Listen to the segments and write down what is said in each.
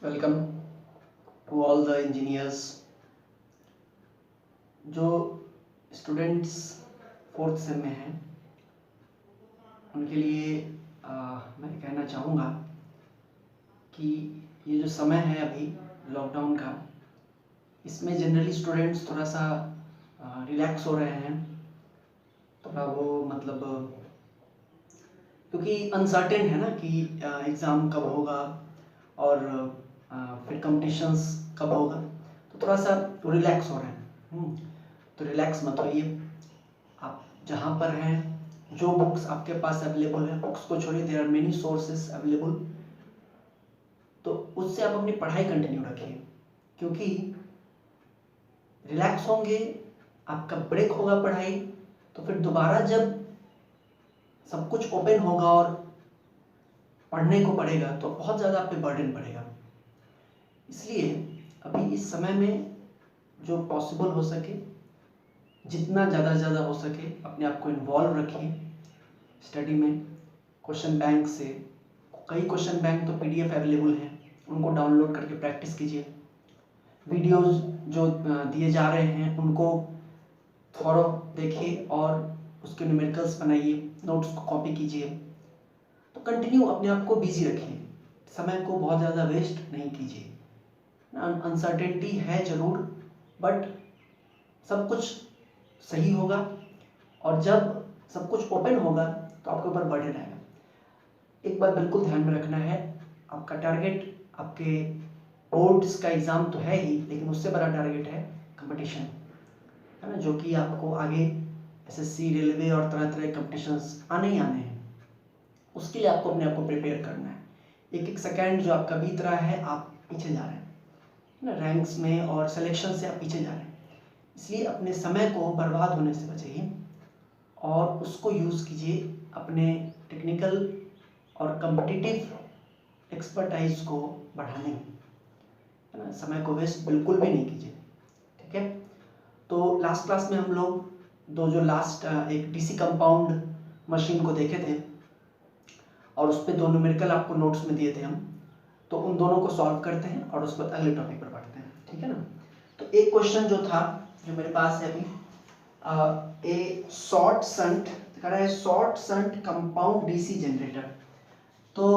Welcome to all the engineers. जो students fourth sem में हैं उनके लिए मैं कहना चाहूँगा कि ये जो समय है अभी लॉकडाउन का, इसमें जनरली स्टूडेंट्स थोड़ा सा रिलैक्स हो रहे हैं। थोड़ा वो मतलब क्योंकि अनसर्टेन है ना कि एग्ज़ाम कब होगा और फिर कंपटीशंस कब होगा, तो थोड़ा सा रिलैक्स हो रहे हैं। तो रिलैक्स मत होइए। आप जहाँ पर हैं, जो बुक्स आपके पास अवेलेबल है, बुक्स को छोड़िए, there are many sources available, तो उससे आप अपनी पढ़ाई कंटिन्यू रखिए। क्योंकि रिलैक्स होंगे, आपका ब्रेक होगा पढ़ाई, तो फिर दोबारा जब सब कुछ ओपन होगा और पढ़ने को पड़ेगा तो बहुत ज़्यादा आप पे बर्डन पड़ेगा। इसलिए अभी इस समय में जो पॉसिबल हो सके, जितना ज़्यादा से ज़्यादा हो सके अपने आप को इन्वॉल्व रखिए स्टडी में। क्वेश्चन बैंक से कई क्वेश्चन बैंक तो पीडीएफ अवेलेबल हैं, उनको डाउनलोड करके प्रैक्टिस कीजिए। वीडियोस जो दिए जा रहे हैं उनको थोड़ा देखिए और उसके न्यूमेरिकल्स बनाइए, नोट्स को कॉपी कीजिए। तो कंटिन्यू अपने आप को बिजी रखिए, समय को बहुत ज़्यादा वेस्ट नहीं कीजिए। अनसर्टेनिटी है ज़रूर, बट सब कुछ सही होगा और जब सब कुछ ओपन होगा तो आपके ऊपर बर्डन आएगा। एक बात बिल्कुल ध्यान में रखना है, आपका टारगेट आपके बोर्ड्स का एग्ज़ाम तो है ही, लेकिन उससे बड़ा टारगेट है कंपटीशन, है ना, जो कि आपको आगे एसएससी, रेलवे और तरह तरह के कंपटीशंस आने ही आने हैं। उसके लिए आपको अपने आप को प्रिपेयर करना है। एक एक सेकेंड जो आपका बीत रहा है, आप पीछे जा रहे हैं ना, रैंक्स में और सिलेक्शन से आप पीछे जा रहे हैं। इसलिए अपने समय को बर्बाद होने से बचाइए और उसको यूज़ कीजिए अपने टेक्निकल और कम्पिटिटिव एक्सपर्टाइज को बढ़ाने में, है ना। समय को वेस्ट बिल्कुल भी नहीं कीजिए, ठीक है। तो लास्ट क्लास में हम लोग जो लास्ट एक डीसी कंपाउंड मशीन को देखे थे और उस पर 2 न्यूमेरिकल आपको नोट्स में दिए थे हम, तो उन दोनों को सॉल्व करते हैं और उसके बाद अगले टॉपिक पर बढ़ते हैं, ठीक है ना। तो एक क्वेश्चन जो था, जो मेरे पास है अभी, ए शॉर्ट शंट कह रहा है, short shunt compound DC generator. तो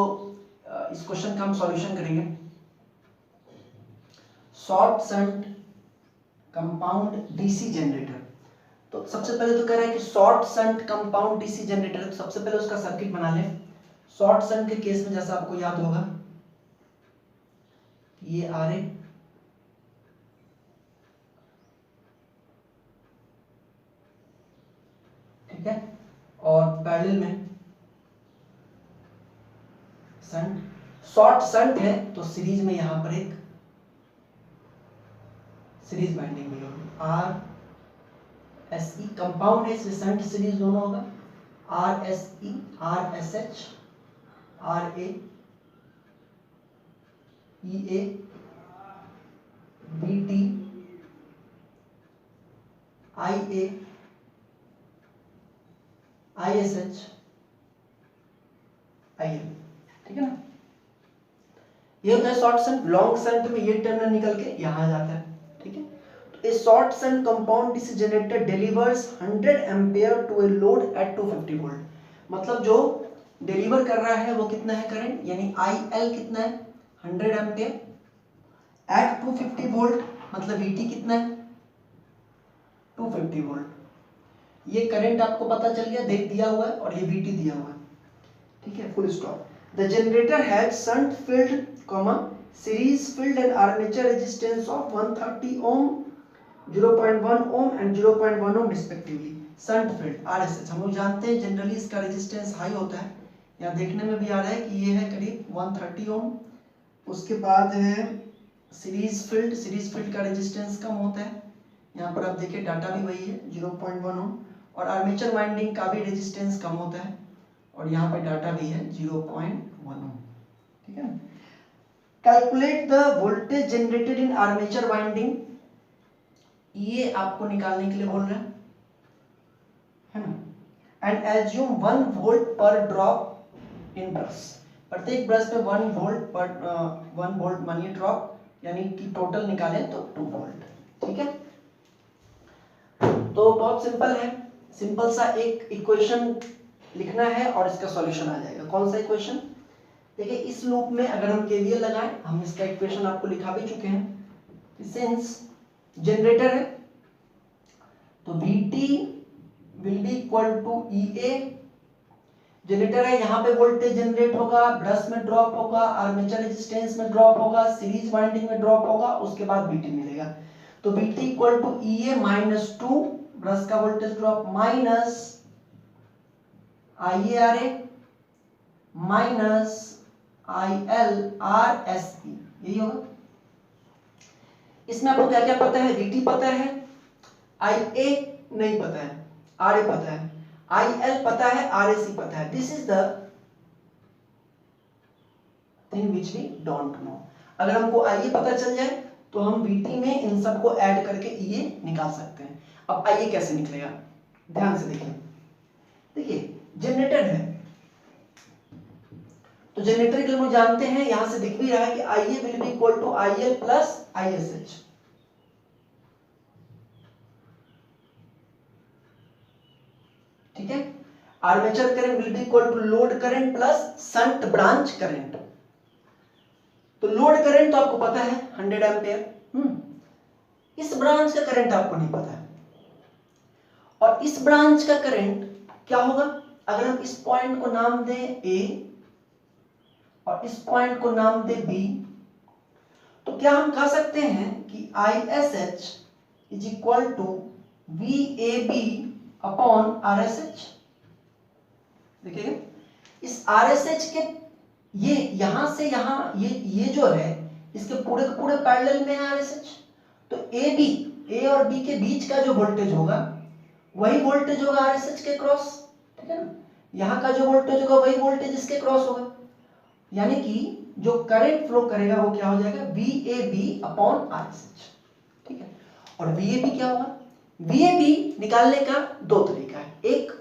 इस क्वेश्चन का हम सॉल्यूशन करेंगे। Short shunt compound DC generator, तो सबसे पहले तो कह रहा है कि short shunt compound DC generator, तो सबसे पहले उसका सर्किट बना लें। शॉर्ट शंट के केस में जैसा आपको याद होगा, ये आर ए, ठीक है, और पैरेलल में शंट। शॉर्ट शंट है तो सीरीज में यहां पर एक सीरीज बाइंडिंग भी होगी, आर एस ई। कंपाउंड है इसलिए शंट सीरीज दोनों होगा, R S E, R S H, R A, E A, B T, I A, I S H, I L, ठीक है ना। ये होता है शॉर्ट शंट। लॉन्ग शंट में ये टर्मिनल निकल के यहां जाता है, ठीक है। तो a short shunt compound DC generator delivers 100 ampere to a load at 250 volt. मतलब जो डिलीवर कर रहा है वो कितना है करंट, यानी आई एल कितना है, 100 एम्पियर एट 250 वोल्ट, मतलब वीटी कितना है, 250 वोल्ट। ये करंट आपको पता चल गया, देख दिया हुआ है, और ये वीटी दिया हुआ है, ठीक है, full stop. The generator has shunt field, series field and armature resistance of 130 ohm, 0.1 ohm and 0.1 ohm respectively. Shunt field RSH हम लोग जानते हैं, जनरली इसका रेजिस्टेंस हाई होता है। यहाँ देखने में भी आ रहा है कि ये है करीब 130 ओम। उसके बाद है सीरीज फील्ड का रेजिस्टेंस कम होता है, यहाँ पर आप देखिए डाटा भी वही है 0.1 ओम, और आर्मेचर वाइंडिंग का भी रेजिस्टेंस कम होता है, और यहाँ पे डाटा भी है 0.1 ओम, ठीक है। Calculate the voltage generated in armature winding, ये आपको निकालने के लिए बोल रहे हैं, है ना। एंड एज्यूम 1 वोल्ट पर ड्रॉप इन ब्रश, प्रत्येक ब्रश में 1 वोल्ट मानिए ड्रॉप, यानी कि टोटल निकालें तो 2 वोल्ट। ठीक है, तो बहुत सिंपल है, सिंपल सा एक इक्वेशन लिखना है और इसका सॉल्यूशन आ जाएगा। कौन सा इक्वेशन? देखिए इस लूप में अगर हम केवीएल लगाएं, हम इसका इक्वेशन आपको लिखा भी चुके हैं। सिंस जनरेटर है तो Vt will be equal to EA, generator है, यहाँ पे वोल्टेज जनरेट होगा, ब्रश में ड्रॉप होगा, आर्मेचर रेजिस्टेंस में ड्रॉप होगा, सीरीज वाइंडिंग में ड्रॉप होगा, उसके बाद Vt मिलेगा। तो Vt equal to EA minus 2 brush का voltage drop minus IARA minus ILRSE, यही होगा। इसमें आपको क्या क्या पता है? Vt पता है, IA नहीं पता है, RA पता है, IL पता है, RAC पता है। This is the thing which we don't know. अगर हमको IA पता चल जाए तो हम Vt में इन सब को ऐड करके EA निकाल सकते हैं। अब IA कैसे निकलेगा, ध्यान से देखिए। देखिए जनरेटर है तो जनरेटर के लिए हम जानते हैं, यहां से दिख भी रहा है कि IA will be equal to IL plus ISH। ठीक है, armature current will be equal to load current plus shunt branch current. तो लोड करंट तो आपको पता है 100 एम्पियर, इस ब्रांच का करंट आपको नहीं पता है। और इस ब्रांच का करंट क्या होगा? अगर हम इस पॉइंट को नाम दें A और इस पॉइंट को नाम दें B, तो क्या हम कह सकते हैं कि ISH is equal to VAB upon RSH। देखिए इस RSH के ये यहां से यहां ये जो है इसके पूरे के पूरे पैरेलल में है RSH। तो A और B के बीच का जो वोल्टेज होगा वही वोल्टेज होगा RSH के क्रॉस। ठीक है ना, यहाँ का जो वोल्टेज होगा वही वोल्टेज इसके क्रॉस होगा, यानी कि जो करंट फ्लो करेगा वो क्या हो जाएगा? VAB upon RSH। ठीक है, और VAB क्या होगा? VAB निकालने का दो तरीका है। एक,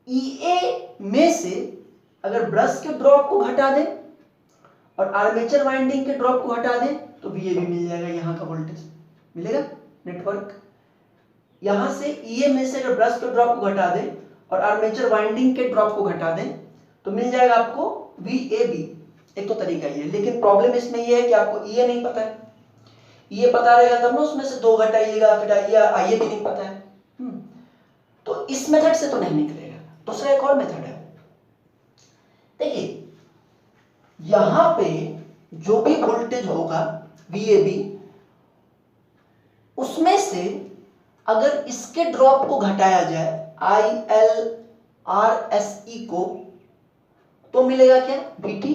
EA में से अगर ब्रश के ड्रॉप को घटा दें और आर्मेचर वाइंडिंग के ड्रॉप को हटा दें तो VAB मिल जाएगा, यहाँ का वोल्टेज मिलेगा नेटवर्क। यहां से EA में से अगर ब्रश के ड्रॉप को घटा दें और आर्मेचर वाइंडिंग के ड्रॉप को घटा दें तो मिल जाएगा आपको VAB। एक तो तरीका ये है, लेकिन प्रॉब्लम इसमें ये है कि आपको EA नहीं पता है। EA पता रहेगा तब ना उसमें से 2 घटाइएगा, फिर IA भी नहीं पता है। तो इस मेथड से तो नहीं निकलेगा। दूसरा एक और मेथड है। देखिए यहां पे जो भी वोल्टेज होगा VAB, उसमें से अगर इसके ड्रॉप को घटाया जाए ILRSE को तो मिलेगा क्या? VT।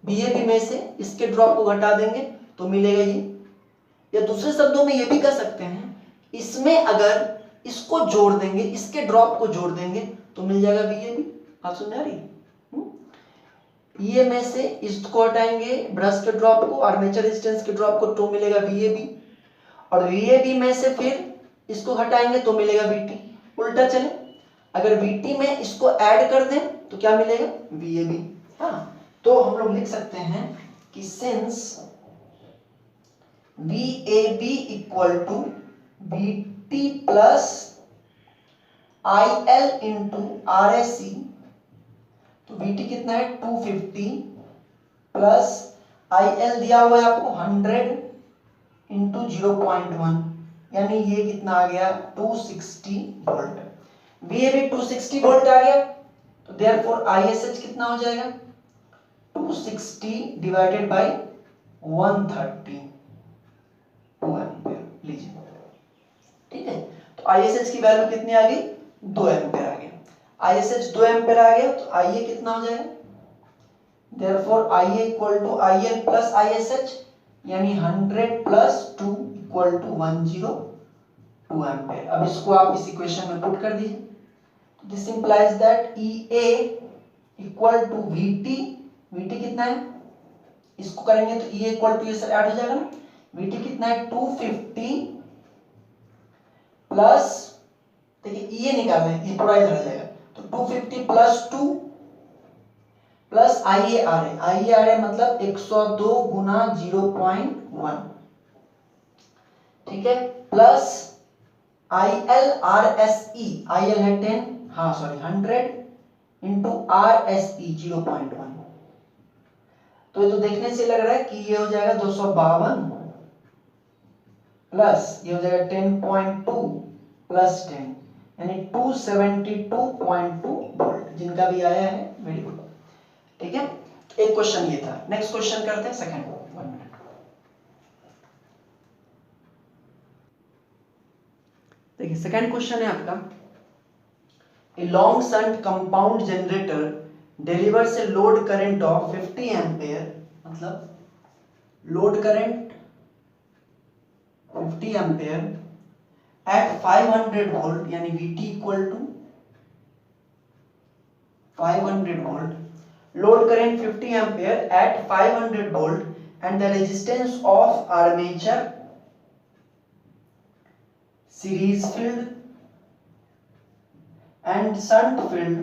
VAB में से इसके ड्रॉप को घटा देंगे तो मिलेगा ये। या दूसरे शब्दों में ये भी कह सकते हैं, इसमें अगर इसको जोड़ देंगे, इसके ड्रॉप को जोड़ देंगे तो मिल जाएगा VAB। बात समझ आ रही है? ये में से इसको हटाएंगे, ब्रश के ड्रॉप को, आर्मेचर रेजिस्टेंस के ड्रॉप को, तो मिलेगा VAB। और VAB में से फिर इसको हटाएंगे तो मिलेगा VT। उल्टा चले, अगर VT में इसको ऐड कर दें तो क्या मिलेगा? VAB। हाँ, तो हम लोग लिख सकते हैं कि since VAB equal to VT plus IL into RSE, तो VT कितना है? 250 प्लस IL दिया हुआ है आपको 100 इंटू 0.1, यानी ये कितना आ गया? 260 वोल्ट। VAB 260 वोल्ट आ गया, तो देयरफॉर ISH कितना हो जाएगा? 260 डिवाइडेड बाय 130, 2 एम्पियर लीजिए। ठीक है, तो ISH की वैल्यू कितनी आ गई? 2 एम्पियर आ गया। ISH 2 एम्पियर आ गया तो IA कितना हो जाएगा? Therefore IA equal to IL plus ISH, यानी 100 प्लस 2 इक्वल टू 102 एम्पियर। अब इसको आप इस इक्वेशन में पुट कर दीजिए। This implies that EA equal to VT। VT कितना है? इसको करेंगे तो EA इक्वल टू ये सब ऐड हो जाएगा ना। VT कितना है? 250 प्लस, देखिए EA निकालना है, ये पूरा इधर आ जाएगा, तो 250 प्लस 2 प्लस IARA मतलब 102 गुना 0.1, ठीक है, प्लस ILRSE, IL है 10, हाँ सॉरी 100 इंटू RSE 0.1। तो ये तो देखने से लग रहा है कि ये हो जाएगा 252 प्लस ये हो जाएगा 10.2 प्लस 10 यानी 272.2 वोल्ट, जिनका भी आया है वेरी गुड, ठीक है। एक क्वेश्चन ये था। नेक्स्ट क्वेश्चन करते हैं सेकंड, 1 मिनट। देखिए सेकंड क्वेश्चन है आपका, a long shunt compound generator delivers a load current of 50 ampere, मतलब load current 50 ampere at 500 volt, यानी VT equal to 500 volt, load current 50 ampere at 500 volt and the resistance of armature series field and shunt field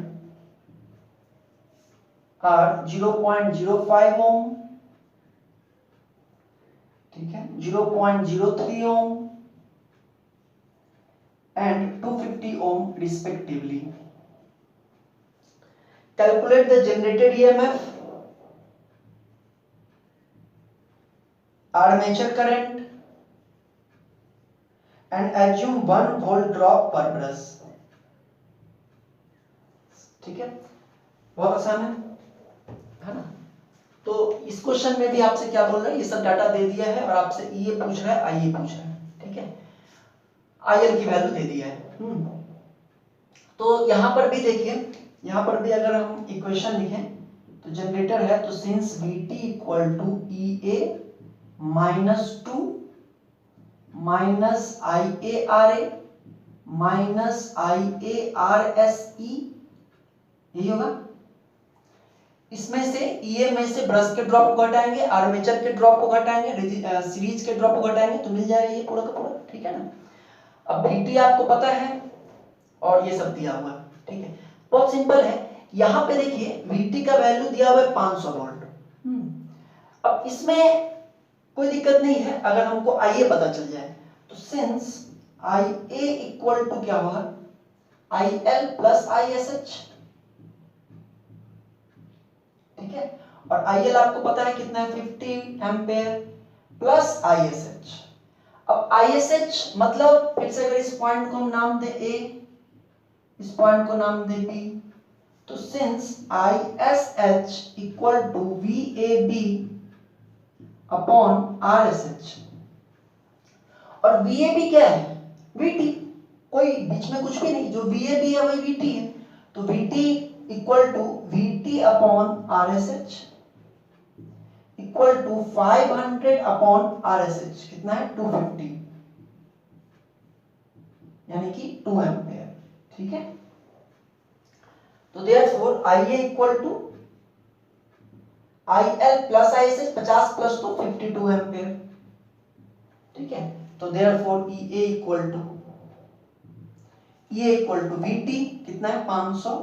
are 0.05 ohm, ठीक है, 0.03 ohm and 250 ohm respectively. Calculate the generated EMF, armature current and assume 1 volt drop per brush, ठीक है, बहुत आसान है ना। तो इस क्वेश्चन में भी आपसे क्या बोल रहा है, ये सब डाटा दे दिया है और आपसे ये पूछ रहा है, आइए पूछ रहा है, ठीक है, IL की वैल्यू दे दिया है। तो यहां पर भी देखिए, यहां पर भी अगर हम इक्वेशन लिखें तो जनरेटर है, तो since VT equal to EA minus 2 minus IARA minus IARSE, यही होगा। इसमें से EA में से ब्रश के ड्रॉप को घटाएंगे, आर्मेचर के ड्रॉप को घटाएंगे, सीरीज के ड्रॉप को घटाएंगे, तो मिल जाएगा ये पूरा का पूरा, ठीक है ना। अब VT आपको पता है और ये सब दिया हुआ है, ठीक है, बहुत सिंपल है। यहां पे देखिए VT का वैल्यू दिया हुआ है 500 वोल्ट। अब इसमें कोई दिक्कत नहीं है अगर हमको IA पता चल जाए, तो सिंस IA इक्वल टू क्या होगा, IL प्लस ISH, ठीक है, और IL आपको पता है कितना है 50 एम्पेयर प्लस ISH। अब ISH मतलब फिर से अगर इस पॉइंट को हम नाम दे A, इस पॉइंट को नाम दे B, तो since ISH equal to VAB upon RSH, और VAB क्या है, VT, कोई बीच में कुछ भी नहीं, जो VAB है वही VT है, तो VT equal to VT upon RSH equal to 500 upon RSH, कितना है 250, यानी कि 2 एम्पियर, ठीक है। तो therefore IA equal to IL plus ISH 50 plus 2 52 ampere, ठीक है। तो therefore EA equal to VT कितना है 500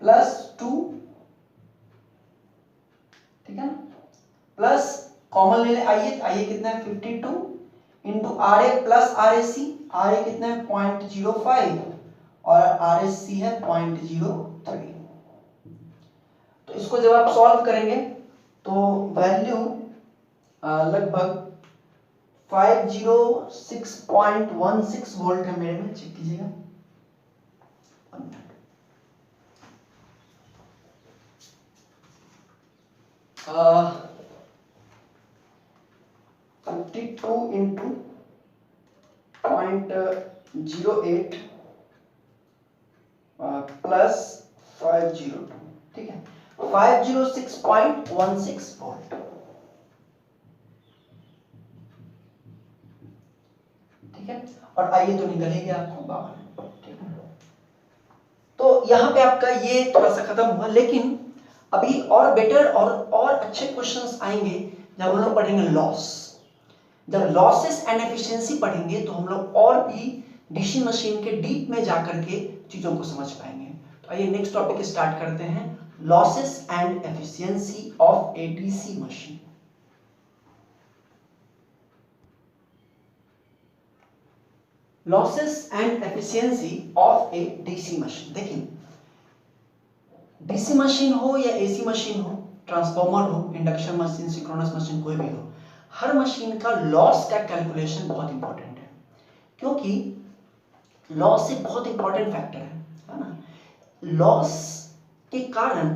प्लस 2, ठीक है ना, प्लस कॉमन ले ले IA कितना है 52 into RA plus RAC, RA कितना है 0.05 और RSC है 0.03। तो इसको जब आप सॉल्व करेंगे तो वैल्यू लगभग 506.16 वोल्ट है मेरे में, चेक कीजिएगा। 52 इंटू 0.08 प्लस 502, ठीक है, 506.16 वोल्ट, ठीक है, और आइए तो निकल ही गया आपको 52, ठीक है। तो यहाँ पे आपका ये थोड़ा सा खत्म हुआ, लेकिन अभी और बेटर और अच्छे क्वेश्चंस आएंगे जब हम लोग पढ़ेंगे लॉस। जब लॉसेस एंड एफिशिएंसी पढ़ेंगे तो हम लोग और भी डीसी मशीन के डीप में जाकर के चीजों को समझ पाएंगे। तो आइए नेक्स्ट टॉपिक स्टार्ट करते हैं, losses and efficiency of A DC machine. Losses and efficiency of A DC machine. देखिए, डीसी मशीन हो या एसी मशीन हो, ट्रांसफॉर्मर हो, इंडक्शन मशीन, सिंक्रोनस मशीन, कोई भी हो, हर मशीन का लॉस का कैलकुलेशन बहुत इंपॉर्टेंट है, क्योंकि लॉस एक बहुत इंपॉर्टेंट फैक्टर है ना। लॉस के कारण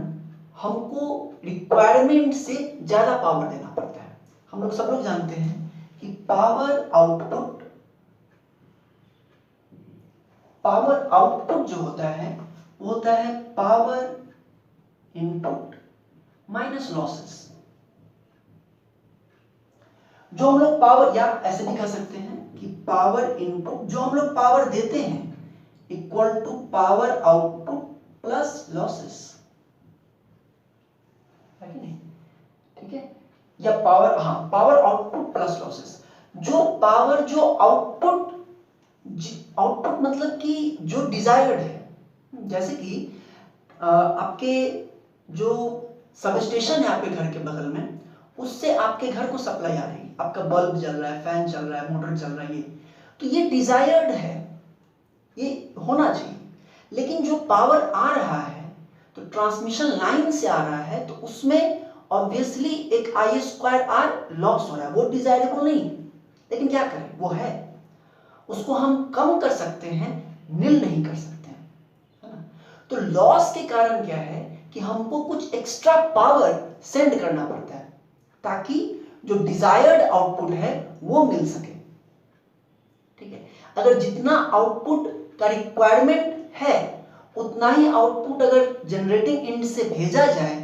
हमको रिक्वायरमेंट से ज्यादा पावर देना पड़ता है। हम लोग सब लोग जानते हैं कि पावर आउटपुट जो होता है वो होता है पावर इनपुट माइनस लॉसेस। जो हम लोग पावर, या ऐसे भी कह सकते हैं कि पावर इनपुट, जो हम लोग पावर देते हैं, equal to power output plus losses, है कि नहीं? ठीक है, या पावर आउटपुट प्लस लॉसेस। जो पावर, जो आउटपुट मतलब कि जो डिजायर्ड है, जैसे कि आपके जो सब स्टेशन है आपके घर के बगल में, उससे आपके घर को सप्लाई आ रही है, आपका बल्ब जल रहा है, फैन चल रहा है, मोटर चल रहा है, तो ये डिजायर्ड है, ये होना चाहिए। लेकिन जो पावर आ रहा है तो ट्रांसमिशन लाइन से आ रहा है, तो उसमें ऑब्वियसली एक I²R लॉस हो रहा है, वो डिजायरेबल नहीं है। लेकिन क्या करें, वो है, उसको हम कम कर सकते हैं, नील नहीं कर सकते हैं, है ना। तो लॉस के कारण क्या है कि हमको कुछ एक्स्ट्रा पावर सेंड करना पड़ता है ताकि जो डिजायर्ड आउटपुट है वो मिल सके। ठीक है, अगर जितना आउटपुट का रिक्वायरमेंट है उतना ही आउटपुट अगर जनरेटिंग एंड से भेजा जाए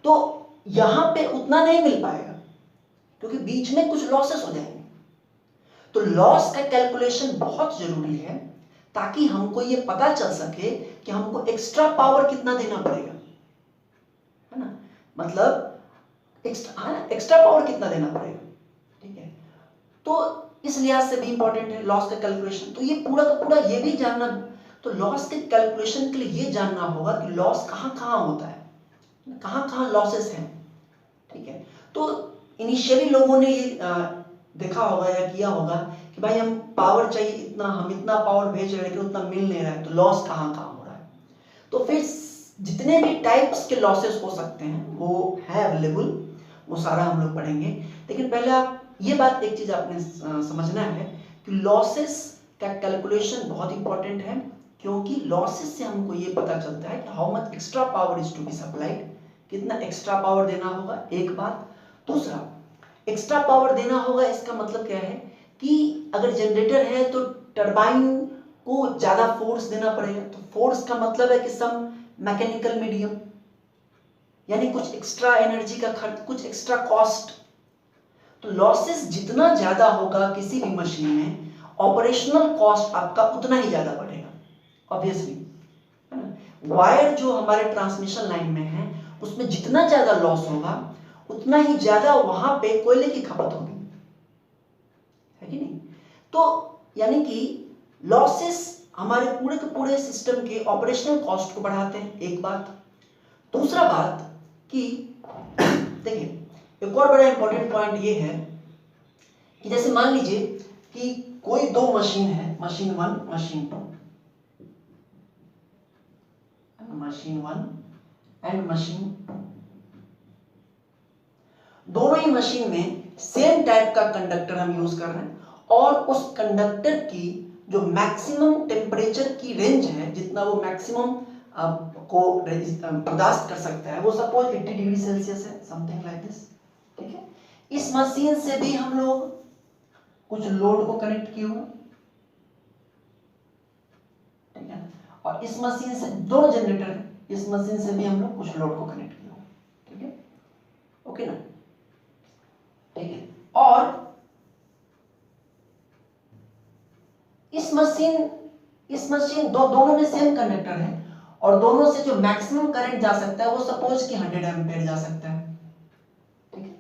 तो यहां पे उतना नहीं मिल पाएगा, क्योंकि बीच में कुछ लॉसेस हो जाएंगे। तो लॉस का कैलकुलेशन बहुत जरूरी है ताकि हमको ये पता चल सके कि हमको एक्स्ट्रा पावर कितना देना पड़ेगा, है ना। मतलब एक्स्ट्रा पावर कितना देना पड़ेगा। ठीक है, तो इस लिहाज से भी इंपॉर्टेंट है लॉस का कैलकुलेशन। तो ये पूरा का पूरा ये भी जानना, तो लॉस के कैलकुलेशन के लिए ये जानना होगा कि लॉस कहां कहां होता है, कहां कहां लॉसेस हैं। ठीक है, तो इनिशियली लोगों ने ये देखा होगा या किया होगा कि भाई हम पावर चाहिए इतना, हम इतना पावर भेज रहे हैं लेकिन उतना मिल नहीं रहा है, तो लॉस कहां कहां हो रहा है। तो फिर जितने भी टाइप्स के लॉसेस हो सकते हैं वो है अवेलेबल, वो सारा हम लोग पढ़ेंगे। लेकिन पहले आप ये बात, एक चीज आपने समझना है कि लॉसेस का कैलकुलेशन बहुत इंपॉर्टेंट है, क्योंकि लॉसेस से हमको ये पता चलता है कि how much extra power is to be supplied, कितना एक्स्ट्रा पावर देना होगा, एक बात। दूसरा, एक्स्ट्रा पावर देना होगा इसका मतलब क्या है कि अगर जनरेटर है तो टरबाइन को ज्यादा फोर्स देना पड़ेगा। तो फोर्स का मतलब है कि सम मैकेनिकल मीडियम, यानी कुछ एक्स्ट्रा एनर्जी का खर्च, कुछ एक्स्ट्रा कॉस्ट। तो लॉसेस जितना ज्यादा होगा किसी भी मशीन में, ऑपरेशनल कॉस्ट आपका उतना ही ज्यादा बढ़ेगा, ऑब्वियसली, है ना। वायर जो हमारे ट्रांसमिशन लाइन में है उसमें जितना ज्यादा लॉस होगा उतना ही ज्यादा वहां पे कोयले की खपत होगी, है कि नहीं। तो यानी कि लॉसेस हमारे पूरे के पूरे सिस्टम के ऑपरेशनल कॉस्ट को बढ़ाते हैं, एक बात। दूसरा बात कि देखिए, एक और बड़ा इंपॉर्टेंट पॉइंट ये है कि जैसे मान लीजिए कि कोई दो मशीन है, machine 1, machine 2, machine 1 and machine 2। दोनों ही मशीन में सेम टाइप का कंडक्टर हम यूज कर रहे हैं, और उस कंडक्टर की जो मैक्सिमम टेम्परेचर की रेंज है, जितना वो मैक्सिमम को बर्दाश्त कर सकता है, वो सपोज 80 डिग्री सेल्सियस है, समथिंग लाइक दिस। ठीक है, इस मशीन से भी हम लोग कुछ लोड को कनेक्ट किए हुए, ठीक है, और इस मशीन से, दोनों जनरेटर है, इस मशीन से भी हम लोग कुछ लोड को कनेक्ट किए हुए, ठीक है, ओके ना। ठीक है, और इस मशीन दोनों में सेम कंडक्टर है, और दोनों से जो मैक्सिमम करंट जा सकता है वो सपोज कि 100 एम्पीयर जा सकता है। ठीक है,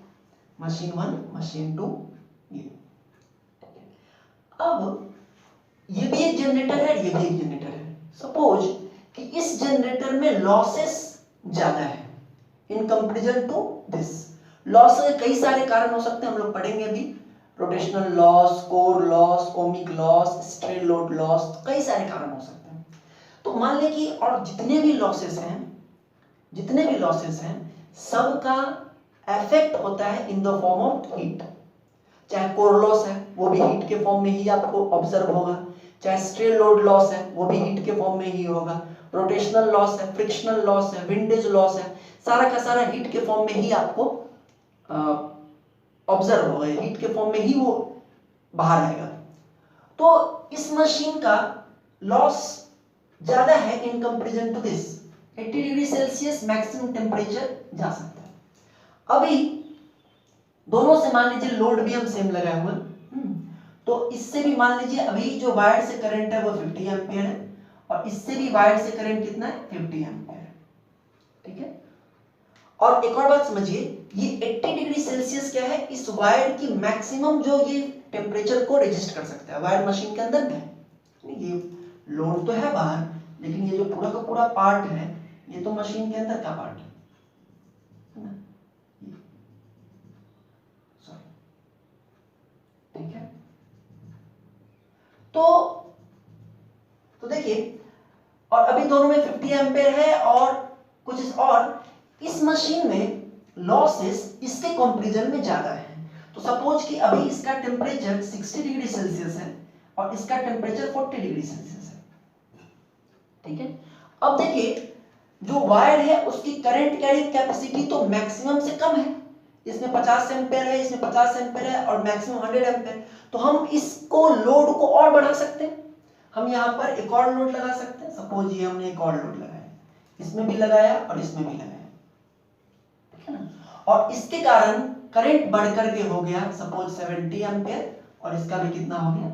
मशीन 1, मशीन 2, ये। अब ये भी एक जनरेटर है, ये भी एक जनरेटर है। सपोज कि इस जनरेटर में लॉसेस ज्यादा है in comparison to this. Loss के कई सारे कारण हो सकते हैं, हम लोग पढ़ेंगे अभी। Rotational loss, core loss, ohmic loss, stray load loss, कई सारे कारण हो सकते हैं। तो मान लें कि और जितने भी लॉसेस हैं सबका इफेक्ट होता है in the form of heat. चाहे कोर लॉस है वो भी हीट के फॉर्म में ही आपको ऑब्जर्व होगा, चाहे स्ट्रे लोड लॉस है वो भी हीट के फॉर्म में ही होगा, रोटेशनल लॉस है, फ्रिक्शनल लॉस है, विंडेज लॉस है, सारा का सारा हीट के फॉर्म में ही आपको ऑब्जर्व होगा, हीट के फॉर्म में ही वो बाहर आएगा। तो इस मशीन का लॉस ज्यादा है in comparison to this. 80 degree Celsius maximum temperature जा सकता है। अभी दोनों से मान लीजिए लोड भी हम सेम लगाए हुए, तो इससे भी मान लीजिए अभी जो वायर से करंट है वो 50 एम्पियर है और इससे भी वायर से करंट कितना है 50 एम्पियर है, ठीक है। और एक और बात समझिए, ये 80 डिग्री सेल्सियस क्या है, इस वायर की मैक्सिमम जो ये टेम्परेचर को रेजिस्ट कर सकता है, वायर मशीन के अंदर में है। ये लोड तो है बाहर, लेकिन ये जो पूरा का पूरा पार्ट है ये तो मशीन के अंदर का पार्ट है ना, सॉरी, ठीक है। तो देखिए, और अभी दोनों में 50 एम्पेयर है और कुछ और इस मशीन में लॉसेस इसके कंपैरिजन में ज्यादा है। तो सपोज कि अभी इसका टेम्परेचर 60 डिग्री सेल्सियस है और इसका टेम्परेचर 40 डिग्री सेल्सियस है, ठीक है। अब देखिए जो वायर है उसकी करंट कैरिंग कैपेसिटी तो मैक्सिमम से कम है, इसमें 50 एम्पेयर है, इसमें 50 एम्पेयर है और मैक्सिमम 100 एम्पेयर। तो हम इसको लोड को और बढ़ा सकते हैं, हम यहाँ पर एक और लोड लगा सकते हैं। सपोज ये हमने एक और लोड लगाया, इसमें भी लगाया और इसमें भी लगाया, ठीक है ना। और इसके कारण करंट बढ़ करके हो गया सपोज 70 एम्पेयर और इसका भी कितना हो गया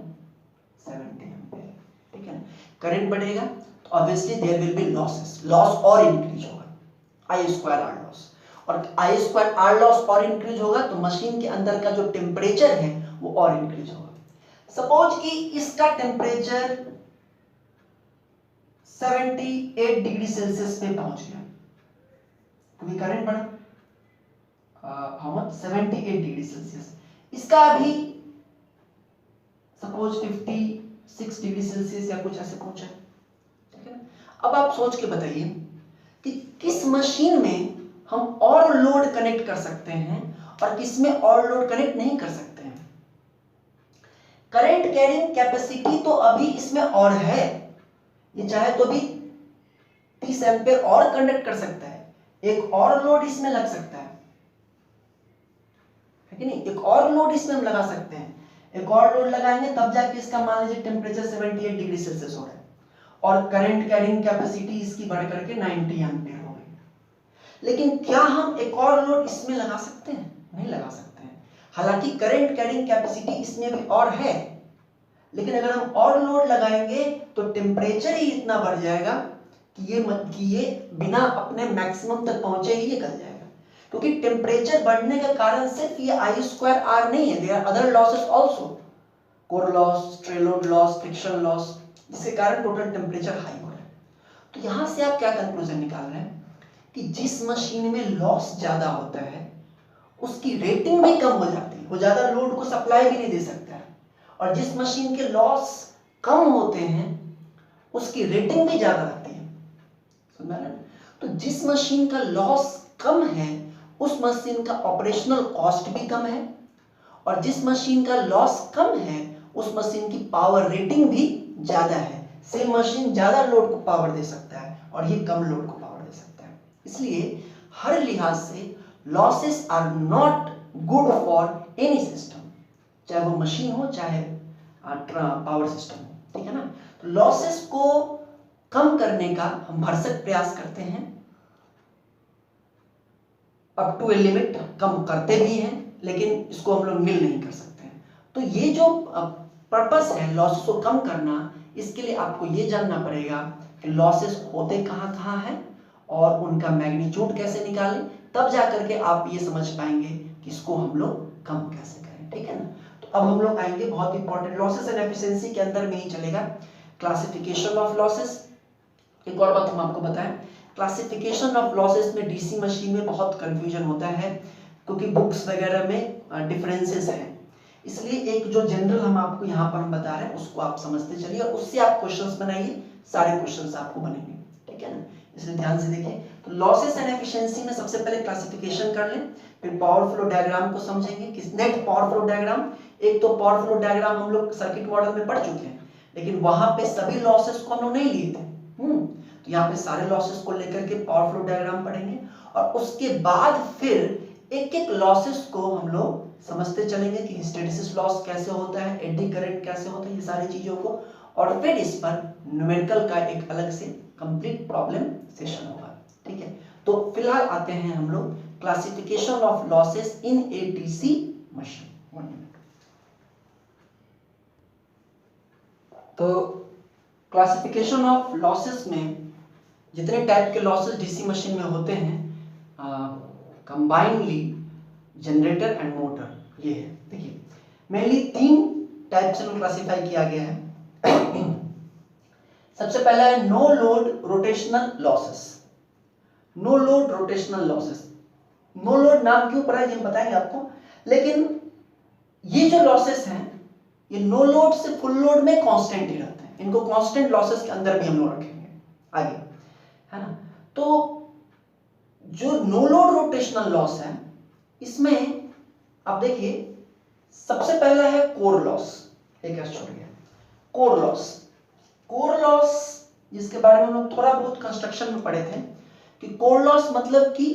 70 एम्पेयर, ठीक है ना। करंट बढ़ेगा तो obviously there will be losses, loss और इंक्रीज होगा, आई स्क्वायर आर लॉस। और आई स्क्वायर आर लॉस और इंक्रीज होगा तो मशीन के अंदर का जो टेम्परेचर है वो और इंक्रीज होगा। सपोज कि इसका टेम्परेचर 78 डिग्री सेल्सियस पे पहुंच गया, क्योंकि करंट बढ़ा, हाउ मच 78 डिग्री सेल्सियस। इसका अभी सपोज 56 डिग्री सेल्सियस या कुछ ऐसे पहुंचा, ठीक है। अब आप सोच के बताइए कि किस मशीन में हम और लोड कनेक्ट कर सकते हैं और किस में और लोड कनेक्ट नहीं कर सकते हैं। करंट कैरिंग कैपेसिटी तो अभी इसमें और है, ये चाहे तो भी 30 एम्पीयर और कंडक्ट कर सकता है, एक और लोड इसमें लग सकता है कि नहीं, एक और लोड इसमें हम लगा सकते हैं। एक और लोड लगाएंगे तब जाके इसका मान लीजिए टेम्परेचर 78 डिग्री सेल्सियस हो रहा है और करंट कैरिंग कैपेसिटी इसकी बढ़ करके 90 एम्पीयर हो गई। लेकिन क्या हम एक और लोड इसमें लगा सकते हैं? नहीं लगा सकते हैं। हालांकि करंट कैरिंग कैपेसिटी इसमें भी और है, लेकिन अगर हम और लोड लगाएंगे तो टेम्परेचर ही इतना बढ़ जाएगा कि ये बिना अपने मैक्सिमम तक पहुंचे ही ये गल जाएगा। क्योंकि टेम्परेचर बढ़ने के कारण सिर्फ ये आई स्क्वायर आर नहीं है, there are other losses also, core loss, stray load loss, friction loss, जिसके कारण टोटल टेम्परेचर हाई हो रहा है। तो यहां से आप क्या कंक्लूजन निकाल रहे हैं कि जिस मशीन में लॉस ज्यादा होता है उसकी रेटिंग भी कम हो जाती है, वो ज्यादा लोड को सप्लाई भी नहीं दे सकता है। और जिस मशीन के लॉस कम होते हैं उसकी रेटिंग भी ज्यादा रहती है, समझा ना। तो जिस मशीन का लॉस कम है उस मशीन का ऑपरेशनल कॉस्ट भी कम है, और जिस मशीन का लॉस कम है उस मशीन की पावर रेटिंग भी ज्यादा है। सेम मशीन ज्यादा लोड को पावर दे सकता है और ये कम लोड को पावर दे सकता है। इसलिए हर लिहाज से losses are not good for any system, चाहे वो मशीन हो चाहे पावर सिस्टम हो, ठीक है ना। तो लॉसेस को कम करने का हम भरसक प्रयास करते हैं, अप टू ए लिमिट कम करते भी हैं, लेकिन इसको हम लोग नील नहीं कर सकते हैं। तो ये जो पर्पस है लॉसेस को कम करना, इसके लिए आपको ये जानना पड़ेगा कि लॉसेस होते कहाँ हैं और उनका मैग्नीट्यूड कैसे निकालें, तब जाकर के आप ये समझ पाएंगे कि इसको हम लोग कम कैसे करें, ठीक है ना। तो अब हम लोग आएंगे बहुत इंपॉर्टेंट लॉसेस एंड एफिशिएंसी के अंदर में ही चलेगा क्लासिफिकेशन ऑफ लॉसेस, एक और बात हम आपको बताएं, क्लासिफिकेशन ऑफ लॉसेस में डीसी मशीन में बहुत कंफ्यूजन होता है क्योंकि बुक्स वगैरह में डिफरेंसेस हैं, इसलिए एक जो जनरल हम आपको यहाँ पर हम बता रहे हैं उसको आप समझते चलिए और उससे आप क्वेश्चंस बनाइए, सारे क्वेश्चंस आपको बनेंगे, ठीक है ना। इसलिए ध्यान से देखिए, तो लॉसेस एंड एफिशिएंसी में सबसे पहले क्लासिफिकेशन कर लें, फिर पावर फ्लो डायग्राम को समझेंगे कि नेट पावर फ्लो डायग्राम, एक तो पावर फ्लो डायग्राम हम लोग सर्किट मॉडल में पढ़ चुके हैं लेकिन वहां पे सभी लॉसेस को हम लोग नहीं लिए थे, तो यहाँ पे सारे लॉसेस को लेकर के पावर फ्लो डायग्राम पढ़ेंगे और उसके बाद फिर एक एक लॉसेस को हम लोग समझते चलेंगे कि हिस्टैरिसीस लॉस कैसे होता है, एडी करंट कैसे होता है, ये सारी चीजों को, और फिर इस पर न्यूमेरिकल का एक अलग से कंप्लीट प्रॉब्लम सेशन होगा, ठीक है। तो फिलहाल आते हैं हम लोग classification of losses in A DC machine. तो क्लासिफिकेशन ऑफ लॉसेस में जितने टाइप के लॉसेस डीसी मशीन में होते हैं, कंबाइनली जनरेटर एंड मोटर, ये है। देखिए मेनली 3 टाइप से क्लासिफाई किया गया है। सबसे पहला है no load rotational losses. No load rotational losses, no load नाम क्यों पड़ा है ये हम बताएंगे आपको, लेकिन ये जो लॉसेस हैं ये नो लोड से फुल लोड में कांस्टेंट ही रहते हैं, इनको कांस्टेंट लॉसेस के अंदर भी हम लोग रखेंगे आगे, है ना। तो जो नो लोड रोटेशनल लॉस है इसमें आप देखिए सबसे पहला है कोर लॉस, एक छोड़ गया कोर लॉस। कोर लॉस जिसके बारे में हम लोग थोड़ा बहुत कंस्ट्रक्शन में पढ़े थे कि कोर लॉस मतलब कि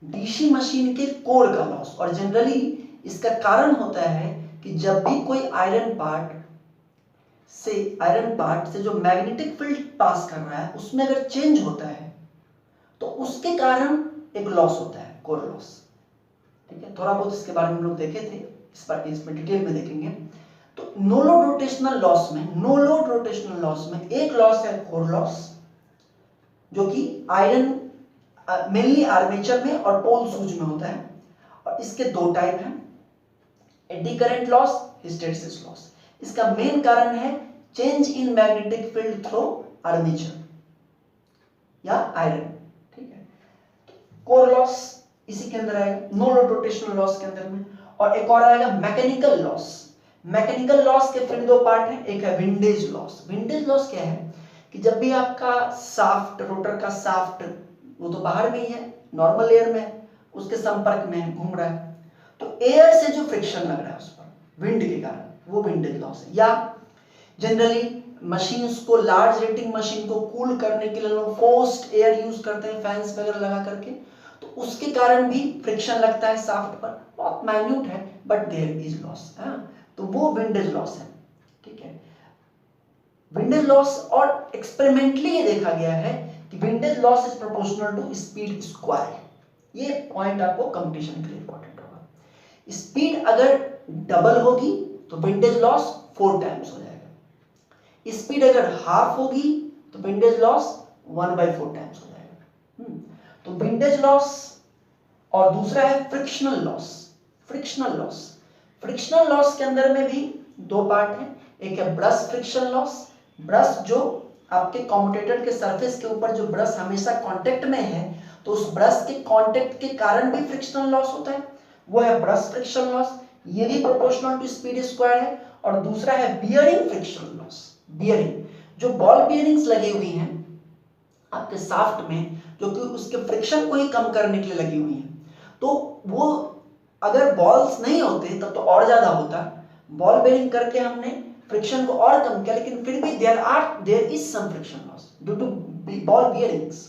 डीसी मशीन के कोर का लॉस, और जनरली इसका कारण होता है कि जब भी कोई आयरन पार्ट से जो मैग्नेटिक फील्ड पास कर रहा है उसमें अगर चेंज होता है तो उसके कारण एक लॉस होता है, कोर लॉस, ठीक है। थोड़ा बहुत इसके बारे में हम लोग देखे थे, इसमें डिटेल में देखेंगे। तो नो लोड रोटेशनल लॉस में एक लॉस है कोर लॉस, जो कि आयरन मेनली आर्मेचर में और पोल सूज में होता है, और इसके 2 टाइप हैं, eddy current loss, hysteresis loss. इसका मेन कारण है change in magnetic field through armature या आयरन, ठीक है। कोर लॉस इसी के अंदर आएगा, नो लोड रोटेशनल लॉस के अंदर में। और एक और आएगा मैकेनिकल लॉस। मैकेनिकल लॉस के फिर 2 पार्ट हैं, एक है विंडेज लॉस। विंडेज लॉस क्या है कि जब भी आपका शाफ्ट, रोटर का शाफ्ट, वो तो बाहर में ही है, नॉर्मल एयर में उसके संपर्क में घूम रहा है, तो एयर से जो फ्रिक्शन लग रहा है उस पर विंड के कारण, वो विंडेज लॉस है। या जनरली मशीन्स को, लार्ज रेटिंग मशीन को कूल करने के लिए लोग फोर्स्ड एयर यूज करते हैं, फैंस वगैरह लगा करके, तो उसके कारण भी फ्रिक्शन लगता है शाफ्ट पर, बहुत माइन्यूट है बट देयर इज लॉस, तो वो विंडेज लॉस है, ठीक है। विंडेज लॉस, और एक्सपेरिमेंटली ये देखा गया है कि windage loss is proportional to speed square. ये पॉइंट आपको कंपटीशन के लिए इंपॉर्टेंट होगा। स्पीड अगर डबल होगी तो विंडेज लॉस 4 टाइम्स हो जाएगा, स्पीड अगर हाफ होगी तो विंडेज लॉस 1/4 टाइम्स हो जाएगा। तो विंडेज लॉस, और दूसरा है फ्रिक्शनल लॉस। फ्रिक्शनल लॉस के अंदर में भी 2 पार्ट हैं, एक है ब्रश फ्रिक्शन लॉस। ब्रश जो आपके कम्यूटेटर के सरफेस के ऊपर जो ब्रश हमेशा कांटेक्ट में है, तो उस ब्रश के कांटेक्ट के कारण भी फ्रिक्शनल लॉस होता है, वो है ब्रश फ्रिक्शन लॉस, ये भी प्रोपोर्शनल टू स्पीड स्क्वायर है। और दूसरा है बियरिंग फ्रिक्शनल लॉस। बियरिंग, जो बॉल बियरिंग्स लगी हुई हैं आपके शाफ्ट में, जो कि उसके फ्रिक्शन को ही कम करने के लिए लगी हुई हैं, तो वो अगर बॉल्स नहीं होते तब तो और ज्यादा होता। बॉल बेयरिंग करके हमने फ्रिक्शन को और कम किया, लेकिन फिर भी there is some friction loss due to ball bearings,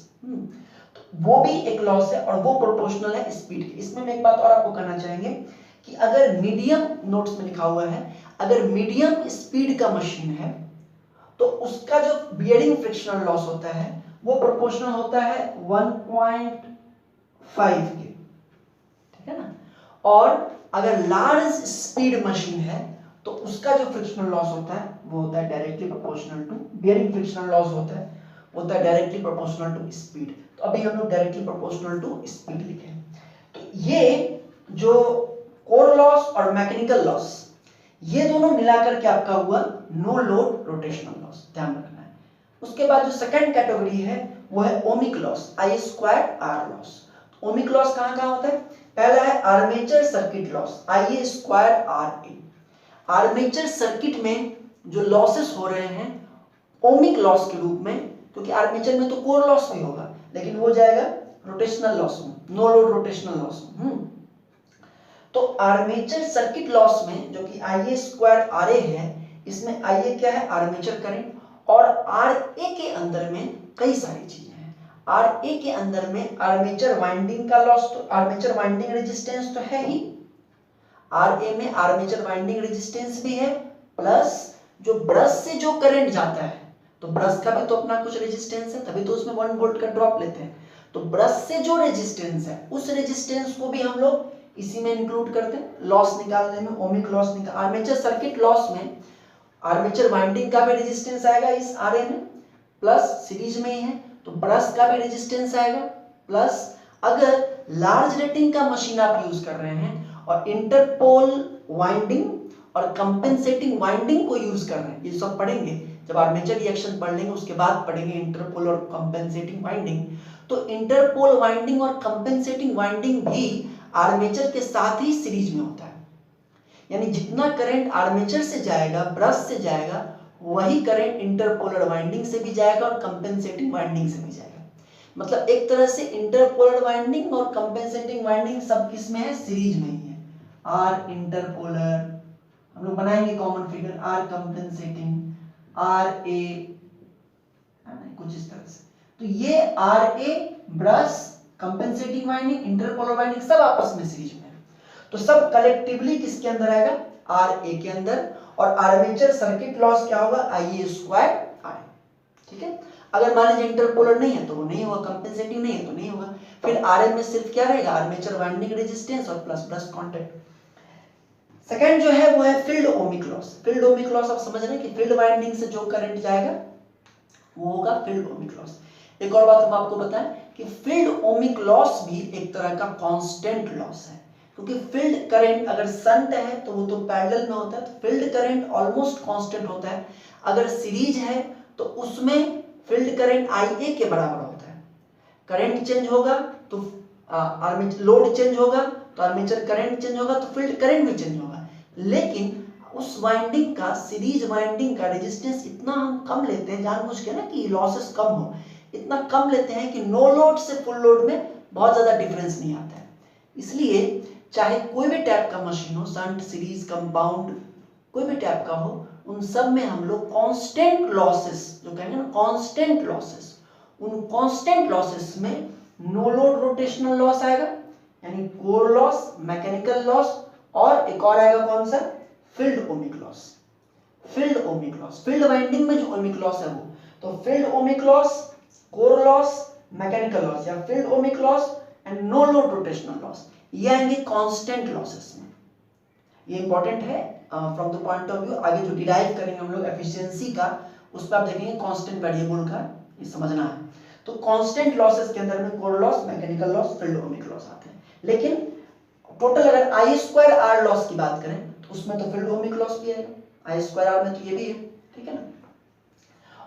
तो वो भी एक लॉस है और वो प्रोपोर्शनल है स्पीड के। इसमें मैं एक बात और आपको कहना चाहेंगे कि अगर मीडियम, नोट्स में लिखा हुआ है, अगर मीडियम स्पीड का मशीन है तो उसका जो बियरिंग फ्रिक्शनल लॉस होता है वो प्रोपोर्शनल होता है 1.5 के, ठीक है ना। और अगर लार्ज स्पीड मशीन है तो उसका जो फ्रिक्शनल लॉस होता है वो होता है directly proportional to, bearing frictional loss होता है डायरेक्टली प्रोपोर्शनल टू स्पीड। तो अभी हम लोग डायरेक्टली प्रोपोर्शनल टू स्पीड लिखे हैं। तो ये जो कोर लॉस और मैकेनिकल लॉस, ये दोनों मिलाकर के आपका हुआ नो लोड रोटेशनल लॉस, ध्यान रखना है। उसके बाद जो सेकंड कैटेगरी है वो है ohmic loss, I square R loss. Ohmic loss कहाँ कहाँ होता है? पहला है armature circuit loss, I square R A. Armature circuit में जो लॉसेस हो रहे हैं ओमिक लॉस के रूप में, क्योंकि आर्मेचर में तो कोर लॉस भी होगा लेकिन वो जाएगा रोटेशनल लॉस में, नो लोड रोटेशनल लॉस में। तो आर्मेचर सर्किट लॉस में जो कि आई स्क्वायर आर ए है, इसमें आई ए क्या है? आर्मेचर करंट, और आर ए के अंदर में कई सारी चीजें हैं। आर ए के अंदर में आर्मेचर वाइंडिंग का लॉस, तो आर्मेचर वाइंडिंग रेजिस्टेंस तो है ही, आर ए में आर्मेचर वाइंडिंग रेजिस्टेंस भी है, प्लस जो ब्रश से जो करंट जाता है, तो ब्रश का भी तो अपना कुछ रेजिस्टेंस है, तभी तो उसमें 1 वोल्ट का ड्रॉप लेते हैं। तो ब्रश से जो रेजिस्टेंस है उस रेजिस्टेंस को भी हम लोग इसी में इंक्लूड करते हैं लॉस निकालने में, ओमिक लॉस निकाल। आर्मेचर सर्किट लॉस में आर्मेचर वाइंडिंग का भी रेजिस्टेंस आएगा इस आर ए में, प्लस सीरीज में ही है तो ब्रश का भी रेजिस्टेंस आएगा, प्लस अगर लार्ज रेटिंग का मशीन आप यूज कर रहे हैं और इंटरपोल वाइंडिंग और कंपेंसेटिंग वाइंडिंग को यूज कर रहे हैं, ये सब पढ़ेंगे जब आर्मेचर रिएक्शन पढ़ लेंगे उसके बाद पढ़ेंगे इंटरपोल और कंपेंसेटिंग वाइंडिंग। तो इंटरपोल वाइंडिंग और कंपेंसेटिंग वाइंडिंग भी आर्मेचर के साथ ही सीरीज में होता है, यानी जितना करंट आर्मेचर से जाएगा, ब्रश से जाएगा, वही करंट इंटरपोलर वाइंडिंग से भी जाएगा और कंपेंसेटिंग वाइंडिंग से भी जाएगा। मतलब एक तरह से इंटरपोलर वाइंडिंग और कंपेंसेटिंग वाइंडिंग सब किसमें है? सीरीज में ही है। आर इंटरपोलर हम लोग बनाएंगे common figure, R compensating, R A, कुछ इस तरह से। तो ये R A, brush, compensating winding, interpolar winding सब आपस में सीरीज में है। तो सब कलेक्टिवली किसके अंदर आएगा? आर ए के अंदर। और आर्मेचर सर्किट लॉस क्या होगा? आई ए स्क्वायर आर ए। ठीक है, अगर मान लीजिए इंटरपोलर नहीं है तो वो नहीं होगा, कंपेंसेटिंग नहीं है तो नहीं होगा। फिर आर ए में सिर्फ क्या रहेगा? आर्मेचर वाइंडिंग रेजिस्टेंस और प्लस ब्रश कांटेक्ट। सेकंड जो है वो है field ohmic loss. Field ohmic loss आप समझ रहे हैं कि फील्ड वाइंडिंग से जो करंट जाएगा वो होगा फील्ड ओमिक लॉस। एक और बात हम आपको बताएं कि फील्ड ओमिक लॉस भी एक तरह का कांस्टेंट लॉस है, क्योंकि फील्ड करंट अगर शंट है तो वो तो पैरेलल में होता है, तो फील्ड करंट ऑलमोस्ट कांस्टेंट होता है। अगर सीरीज है तो उसमें फील्ड करंट आई ए के बराबर होता है। करंट चेंज होगा तो आर्मेचर लोड चेंज होगा तो आर्मेचर करंट चेंज होगा तो फील्ड करंट भी चेंज होगा। लेकिन उस वाइंडिंग का, सीरीज वाइंडिंग का रेजिस्टेंस इतना हम कम लेते हैं जानबूझ के ना कि लॉसेस कम हो, इतना कम लेते हैं कि नो लोड से फुल लोड में बहुत ज्यादा डिफरेंस नहीं आता है। इसलिए चाहे कोई भी टाइप का मशीन हो, शंट, सीरीज, कंपाउंड, कोई भी टाइप का हो, उन सब में हम लोग कांस्टेंट लॉसेस जो कहेंगे ना, कांस्टेंट लॉसेस, उन कांस्टेंट लॉसेस में नो लोड रोटेशनल लॉस आएगा यानी कोर लॉस, मैकेनिकल लॉस, और एक और आएगा कौन सा? Field ohmic loss. Field ohmic loss, field winding में जो ओमिक लॉस है वो, तो field ohmic loss, core loss, mechanical loss, या field ohmic loss and no load rotational loss, ये आएंगे कांस्टेंट लॉसेस में। ये इंपॉर्टेंट है from the point of view, आगे जो डिराइव करेंगे हम लोग एफिशिएंसी का, उस पर आप देखेंगे कांस्टेंट वेरिएबल का ये समझना है। तो कांस्टेंट लॉसेस के अंदर में core loss, mechanical loss, field ohmic loss आते हैं। लेकिन टोटल अगर आई स्क्वायर आर लॉस की बात करें तो उसमें तो फील्ड ओमिक लॉस भी आएगा, आई स्क्वायर आर में तो ये भी है, ठीक है ना।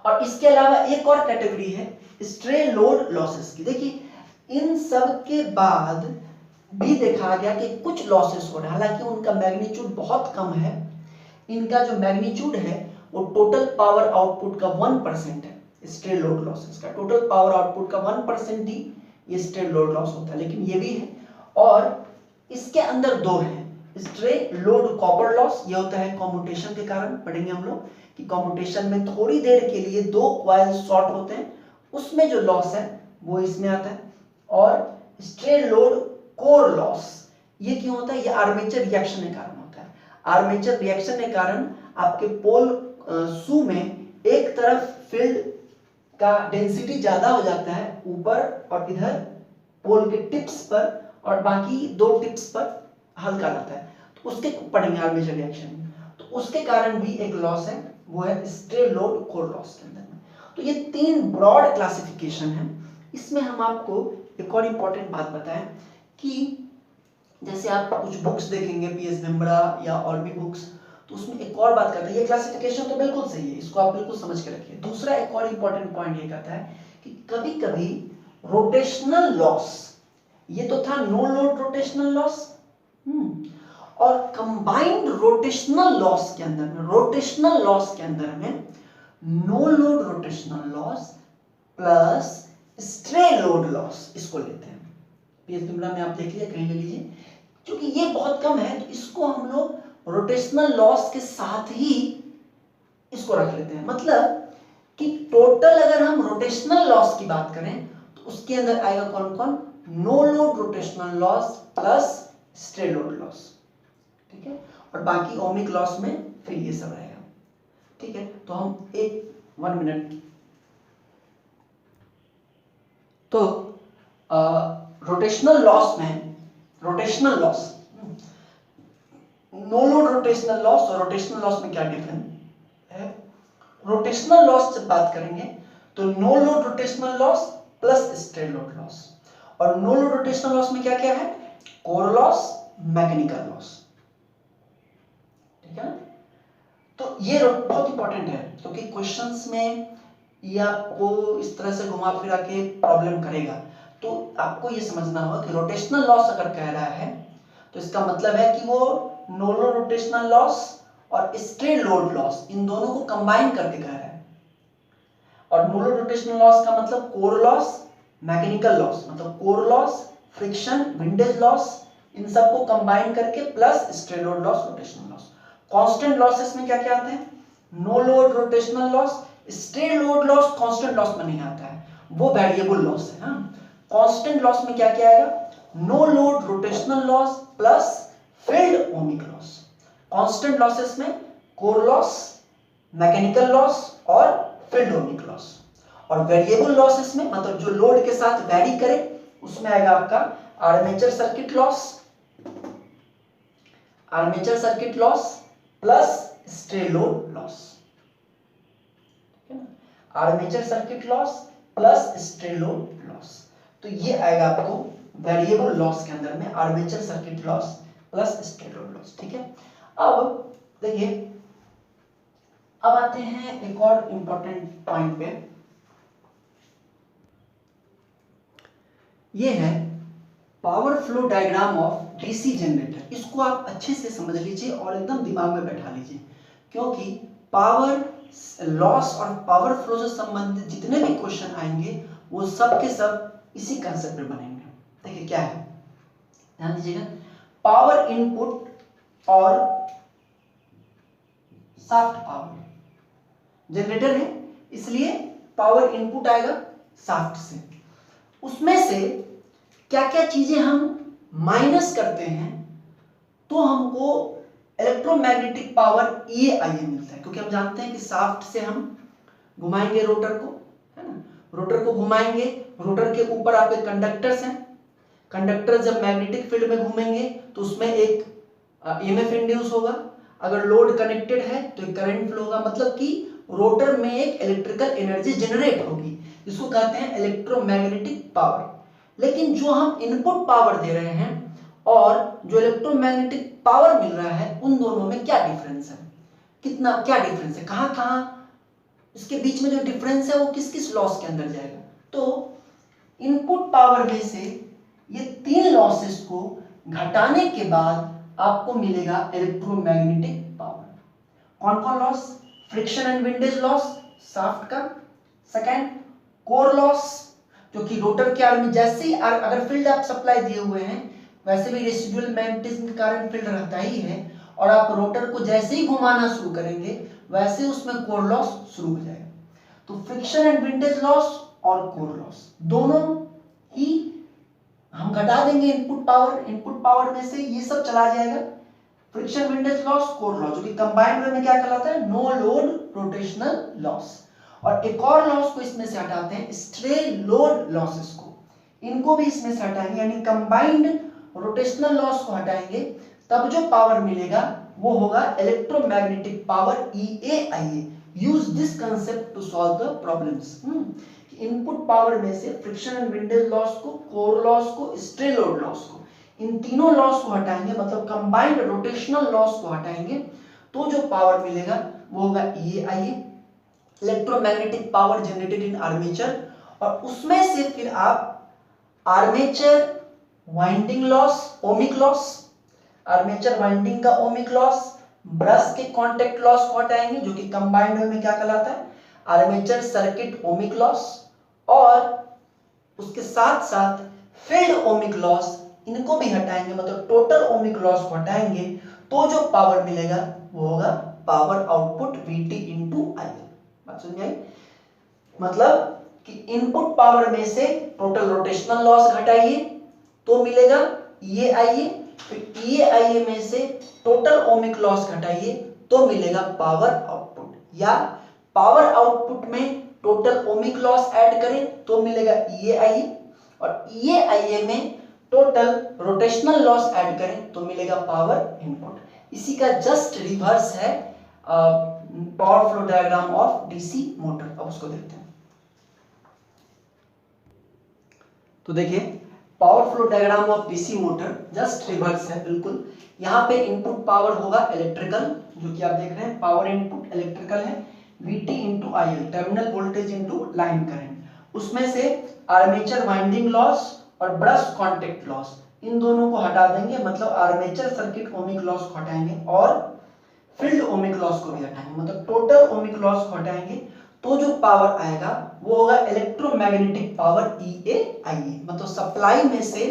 और इसके अलावा एक और कैटेगरी है स्ट्रे लोड लॉसेस की। देखिए इन सब के बाद भी देखा गया कि कुछ लॉसेस हो रहे हैं, हालांकि उनका मैग्नीट्यूड बहुत कम है। इनका जो मैग्नीट्यूड है वो टोटल पावर आउटपुट का 1% है। स्ट्रे लोड लॉसेस का टोटल पावर आउटपुट का 1% ही ये स्ट्रे लोड लॉस होता है, लेकिन ये भी है। और इसके अंदर दो है, स्ट्रे लोड कॉपर लॉस, ये होता है कॉम्यूटेशन के कारण, पढ़ेंगे हम लोग कि कॉम्यूटेशन में थोड़ी देर के लिए दो कॉइल शॉर्ट होते हैं, उसमें जो लॉस है वो इसमें आता है। और स्ट्रे लोड कोर लॉस ये क्यों होता है? ये आर्मेचर रिएक्शन के कारण होता है। आर्मेचर रिएक्शन के कारण आपके पोल शू में एक तरफ फील्ड का डेंसिटी ज्यादा हो जाता है ऊपर और इधर पोल के टिप्स पर, और बाकी दो टिप्स पर हल्का रहता है, तो उसके पढ़ेंगे आर्मेचर रिएक्शन में। तो उसके कारण भी एक लॉस है, वो है स्ट्रे लोड कोर लॉस के अंदर में। तो ये तीन ब्रॉड क्लासिफिकेशन है। इसमें हम आपको एक और इम्पोर्टेंट बात बताएं कि जैसे आप कुछ बुक्स देखेंगे पीएस मेमरा या और भी बुक्स, तो उसमें एक और बात करता है, ये क्लासिफिकेशन तो बिल्कुल सही है, इसको आप बिल्कुल समझ के रखिए। दूसरा एक और इंपॉर्टेंट पॉइंट ये कहता है कि कभी कभी रोटेशनल लॉस, ये तो था नो लोड रोटेशनल लॉस, और कंबाइंड रोटेशनल लॉस के अंदर में, रोटेशनल लॉस के अंदर में no load rotational loss plus stray load loss, इसको लेते हैं। पीएच में आप देख लीजिए, कहीं ले लीजिए, क्योंकि ये बहुत कम है तो इसको हम लोग रोटेशनल लॉस के साथ ही इसको रख लेते हैं। मतलब कि टोटल अगर हम रोटेशनल लॉस की बात करें तो उसके अंदर आएगा कौन कौन, no load rotational loss plus stray load loss, ठीक है, और बाकी ओमिक लॉस में फिर ये सब रहेगा, ठीक है। तो हम एक 1 मिनट, तो रोटेशनल लॉस में, rotational loss, no load rotational loss और रोटेशनल लॉस में क्या डिफरेंस है। रोटेशनल लॉस जब बात करेंगे तो no load rotational loss plus stray load loss, और नो लोड रोटेशनल लॉस में क्या क्या है, कोर लॉस, मैकेनिकल लॉस, ठीक है। तो ये बहुत इंपॉर्टेंट है क्योंकि क्वेश्चंस में ये आपको इस तरह से घुमा फिरा के प्रॉब्लम करेगा। तो आपको ये समझना होगा कि रोटेशनल लॉस अगर कह रहा है तो इसका मतलब है कि वो नो लोड रोटेशनल लॉस और स्ट्रे लोड लॉस इन दोनों को कंबाइन करके कह रहा है। और नो लोड रोटेशनल लॉस का मतलब कोर लॉस, मैकेनिकल लॉस, मतलब core loss, friction, windage loss, इन सबको कंबाइन करके plus stray load loss, rotational loss. Constant losses में क्या क्या आते हैं, no load rotational loss, stray load loss constant loss में नहीं आता है, वो वेरिएबल लॉस है। कांस्टेंट लॉस में क्या क्या आएगा, no load rotational loss plus field ohmic loss. Constant losses में कोर लॉस, मैकेनिकल लॉस और फील्ड ओमिक लॉस। और वेरिएबल लॉसेस में मतलब जो लोड के साथ वैरी करे उसमें आएगा आपका armature circuit loss, armature circuit loss plus stray load loss, armature circuit loss plus stray load loss. तो ये आएगा आपको वेरिएबल लॉस के अंदर में, armature circuit loss plus stray load loss, ठीक है। अब देखिए, अब आते हैं एक और इंपॉर्टेंट पॉइंट पे, ये है power flow diagram of DC generator. इसको आप अच्छे से समझ लीजिए और एकदम दिमाग में बैठा लीजिए, क्योंकि पावर लॉस और पावर फ्लो से संबंधित जितने भी क्वेश्चन आएंगे वो सब के सब इसी कंसेप्ट में बनेंगे। देखिए क्या है, ध्यान दीजिएगा, पावर इनपुट और शाफ्ट पावर, जनरेटर है इसलिए पावर इनपुट आएगा शाफ्ट से, उसमें से क्या क्या चीजें हम माइनस करते हैं तो हमको इलेक्ट्रोमैग्नेटिक पावर EAIA मिलता है। क्योंकि हम जानते हैं कि शाफ्ट से हम घुमाएंगे रोटर को, है ना, रोटर को घुमाएंगे, रोटर के ऊपर आपके कंडक्टर्स हैं, कंडक्टर जब मैग्नेटिक फील्ड में घूमेंगे तो उसमें एक EMF इंड्यूस होगा, अगर लोड कनेक्टेड है तो एक करंट फ्लो होगा, मतलब कि रोटर में एक इलेक्ट्रिकल एनर्जी जनरेट होगी, इसको कहते हैं इलेक्ट्रोमैग्नेटिक पावर। लेकिन जो हम इनपुट पावर दे रहे हैं और जो इलेक्ट्रोमैग्नेटिक पावर मिल रहा है उन दोनों में क्या डिफरेंस है, कितना क्या डिफरेंस है, कहां कहां इसके बीच में जो डिफरेंस है वो किस किस लॉस के अंदर जाएगा। तो इनपुट पावर में से ये 3 लॉसेस को घटाने के बाद आपको मिलेगा इलेक्ट्रोमैग्नेटिक पावर। कौन कौन loss, friction and windage loss shaft का, सेकेंड कोर लॉस जो कि रोटर के आर्म में जैसे ही अगर फील्ड आप सप्लाई दिए हुए हैं वैसे भी रेसिडुअल मैग्नेटिज्म के कारण फील्ड रहता ही है, और आप रोटर को जैसे ही घुमाना शुरू करेंगे वैसे उसमें कोर लॉस शुरू हो जाएगा। तो फ्रिक्शन एंड विंडेज लॉस और कोर लॉस दोनों ही हम घटा देंगे इनपुट पावर में से ये सब चला जाएगा, friction windage loss core loss, जो कि कंबाइंड वे में क्या कहलाता है, नो लोड रोटेशनल लॉस। और एक और लॉस को इसमें से हटाते हैं, स्ट्रे लोड लॉसेस को, इनको भी इसमें से हटाएंगे, यानी कंबाइंड रोटेशनल लॉस को हटाएंगे, तब जो पावर मिलेगा वो होगा electromagnetic power EAIA। Use this concept to solve the problems. Input power में से फ्रिक्शन एंड विंडेज लॉस को, कोर लॉस को, स्ट्रे लोड लॉस को, इन तीनों लॉस को हटाएंगे, मतलब कंबाइंड रोटेशनल लॉस को हटाएंगे, तो जो पावर मिलेगा वो होगा EAIA, electromagnetic power generated in armature, और उसमें से फिर आप armature winding loss, ohmic loss, armature winding का ओमिक लॉस, ब्रश के कांटेक्ट लॉस को हटाएंगे जो कि कंबाइंड में क्या कहलाता है, आर्मेचर सर्किट ओमिक लॉस, और उसके साथ साथ फील्ड ओमिक लॉस, इनको भी हटाएंगे, मतलब टोटल ओमिक लॉस को हटाएंगे, तो जो पावर मिलेगा वो होगा power output VT into IL। बात समझ आई? मतलब कि इनपुट पावर में से टोटल रोटेशनल लॉस घटाइए तो मिलेगा EAIA, फिर EAIA में से टोटल ओमिक लॉस घटाइए तो मिलेगा पावर आउटपुट, या पावर आउटपुट में टोटल ओमिक लॉस ऐड करें तो मिलेगा EAIA, और EAIA में टोटल रोटेशनल लॉस ऐड करें तो मिलेगा पावर इनपुट। इसी का जस्ट रिवर्स है power flow diagram of DC motor. अब उसको देखते हैं। तो देखिए power flow diagram of DC motor just reverse है बिल्कुल। यहाँ पे इनपुट पावर होगा इलेक्ट्रिकल, जो कि आप देख रहे हैं पावर इनपुट इलेक्ट्रिकल है, VT into IL, terminal voltage into line current. उसमें से आर्मेचर वाइंडिंग लॉस और ब्रश कांटेक्ट लॉस, इन दोनों को हटा देंगे, मतलब आर्मेचर सर्किट ओमिक लॉस को हटाएंगे और फील्ड ओमिक लॉस को भी हटाएंगे, मतलब टोटल ओमिक लॉस को हटाएंगे, तो जो पावर आएगा वो होगा इलेक्ट्रोमैग्नेटिक पावर EAIA। मतलब सप्लाई में से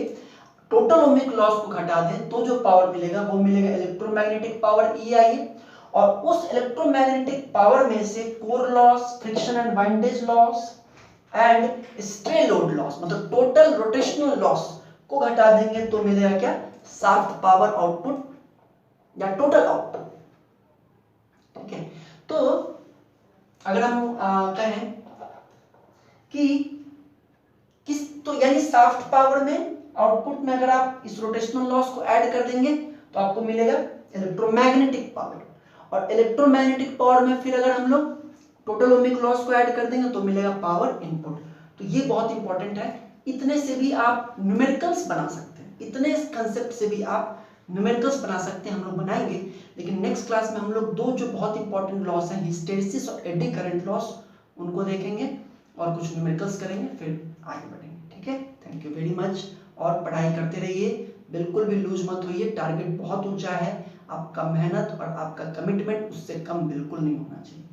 टोटल ओमिक लॉस को घटा दें तो जो पावर मिलेगा वो मिलेगा इलेक्ट्रोमैग्नेटिक पावर EAIA, और उस इलेक्ट्रोमैग्नेटिक पावर में से core loss, friction and windage loss and stray load loss, मतलब टोटल रोटेशनल लॉस को घटा देंगे तो मिलेगा क्या, शाफ्ट पावर आउटपुट या टोटल आउटपुट। ठीक है, तो अगर हम कहें कि किस, तो यानी शाफ्ट पावर में आउटपुट में अगर आप इस रोटेशनल लॉस को ऐड कर देंगे तो आपको मिलेगा इलेक्ट्रोमैग्नेटिक पावर, और इलेक्ट्रोमैग्नेटिक पावर में फिर अगर हम लोग टोटल ओमिक लॉस को ऐड कर देंगे तो मिलेगा पावर इनपुट। तो ये बहुत इंपॉर्टेंट है, इतने से भी आप न्यूमेरिकल्स बना सकते हैं, इतने कंसेप्ट से भी आप न्यूमेरिकल्स बना सकते हैं, हम लोग बनाएंगे। लेकिन नेक्स्ट क्लास में हम लोग दो जो बहुत इंपॉर्टेंट लॉस हैं, हिस्टेरिसिस और एडी करंट लॉस, उनको देखेंगे और कुछ न्यूमेरिकल्स करेंगे, फिर आगे बढ़ेंगे। ठीक है, थैंक यू वेरी मच, और पढ़ाई करते रहिए, बिल्कुल भी लूज मत होइए, टारगेट बहुत ऊंचा है, आपका मेहनत और आपका कमिटमेंट उससे कम बिल्कुल नहीं होना चाहिए।